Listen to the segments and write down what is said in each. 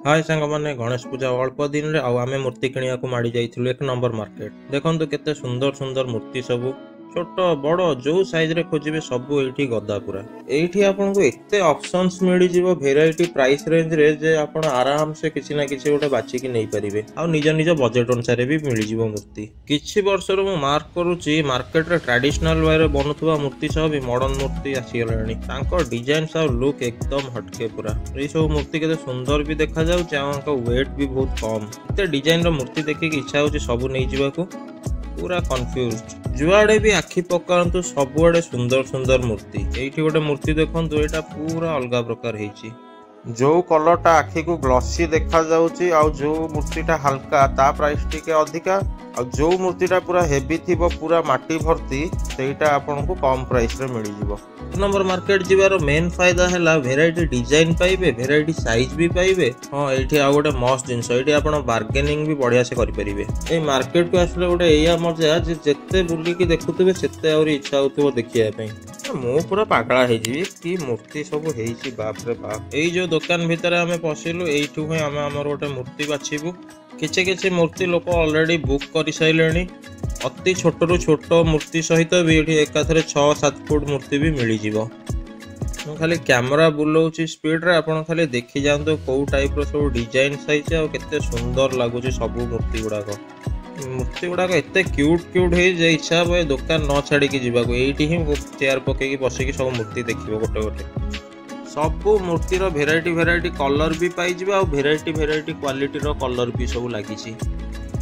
हाय सांग मैंने गणेश पूजा अल्प दिन रे आमे मूर्ति किनिया को माड़ी जाइथिलु एक नंबर मार्केट देखंतु केते सुंदर सुंदर मूर्ति सबु छोट बड़ जो साइज रे खोजिबे सबु एठी गदा पूरा एठी आपनको एते ऑप्शंस मिली जिवो वेराइटी प्राइस रेंज रे जे आपण आराम से किछि ना किछि गोटे बाछि कि नै परिबे आ निज निज बजेट अनुसार भी मिली जिवो मूर्ति किछि वर्ष रो मार्क करूची मार्केट रे ट्रेडिशनल वे रे बनुथुवा मूर्ति सब भी मॉडर्न मूर्ति आसी गलानी तांको डिजाइन सब लुक एकदम हटके पूरा ए सब मूर्ति केते सुंदर भी देखा जाउची आंका वेट भी बहुत कम एते डिजाइन रो मूर्ति देखि कि इच्छा होची सबु नै जिवाको पूरा कंफ्यूज्ड जुआड़े भी आखि पकांतु सबुआड़े सुंदर सुंदर मूर्ति एठी गोटे मूर्ति देखंतु एटा पूरा अलगा प्रकार हेची जो कलरटा आखि को ग्लॉसी देखा जाउची आ जो मूर्तिटा हल्का ता प्राइस टिके अधिका आ जो मूर्तिटा पूरा हेवी थिबो पूरा माटी भर्ती सेटा आपनको कम प्राइस रे मिली जिवो नंबर मार्केट जीवार मेन फायदा है वेराइटी डिजाइन पाइबे वेराइटी साइज भी पाइबे हाँ ये आ गोटे मस्त जिनस ये आप बार्गेनिंग भी बढ़िया से करें ये मार्केट को आसले गोटे या मजा जिते बुलिकी देखुवे से इच्छा हो देखा मु पूरा पागला कि मूर्ति सब हो बाप रे बाप यही जो दुकान भितर आम पशिलु यू आम आमर गोटे मूर्ति बाछिबू किछि किछि मूर्ति लोक ऑलरेडी बुक कर सारे अति छोट रु छोट मूर्ति सहित भी ये एकाथरे 6-7 फुट मूर्ति भी मिल जिवो खाली कैमरा बुलाऊँ स्पीड रे आपण खाली देखी जातु कौ टाइप रो सब डिजाइन साइज आ केते सुंदर लगुच सब मूर्ति गुड़ाक एत क्यूट क्यूट हो इच्छा हे दुकान न छाड़ी जावाक ये चेयर पकईकि बसिकी सब मूर्ति देखिए गोटे गोटे सब मूर्तिर भेराइटी भेराइटी कलर भी पाइबा आ भेराइटी भेराइटी क्वालिटी रो कलर भी सब लगी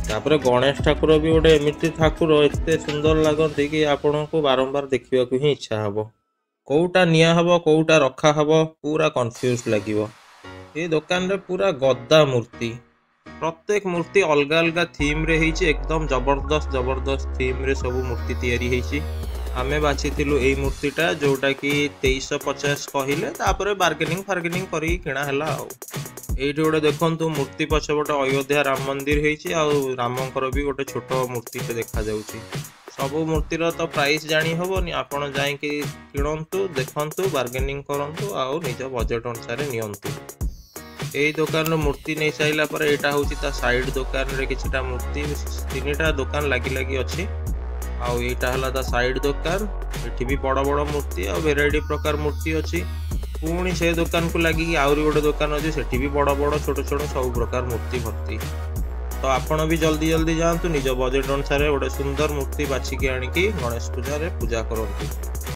तापर गणेश ठाकुर भी गोटे एमती ठाकुर एत सुंदर लगती कि आपण को बारंबार देखा ही इच्छा हम कौटा निया हब कौटा रखा हब पूरा कंफ्यूज लगे ये दुकान रे पूरा गद्दा मूर्ति प्रत्येक मूर्ति अलग अलग थीम रे ही एकदम जबरदस्त जबरदस्त थीम रे सब मूर्ति तैयारी होती आमे बाछिथिलु एई मूर्तिटा जोटा कि 2350 कहले तापर बार्गेनिंग फार्गेनिंग करी किणा हला आ एइठी गोटे देखंतु मूर्ति पछे गोटे अयोध्या राम मंदिर हेछि आ रामंकर भी गोटे छोट मूर्ति पे देखा जाउछि सब मूर्तिर तो प्राइस जानी हबनी आपण जाई कि किणंतु देखंतु बार्गेनिंग करंतु आ निज बजेट अनुसार नियंतु एई दुकान मूर्ति नहीं साइला पर एटा होछि ता साइड दुकान रे किछटा मूर्ति तीनटा दुकान लागी लागी अछि आउ एटा हला ता साइड दुकान एठी भी बड़ बड़ मूर्ति आ वेराइटी प्रकार मूर्ति अछि पुणी से दुकान को लगी आउरी गोटे दुकान अच्छे सेठी भी बड़ बड़ छोट छोट सब प्रकार मूर्ति भर्ती तो आपण भी जल्दी जल्दी जातु निज बजेट अनुसार गोटे सुंदर मूर्ति बाछिकी आनिकी गणेश पूजा रे पूजा करंतु।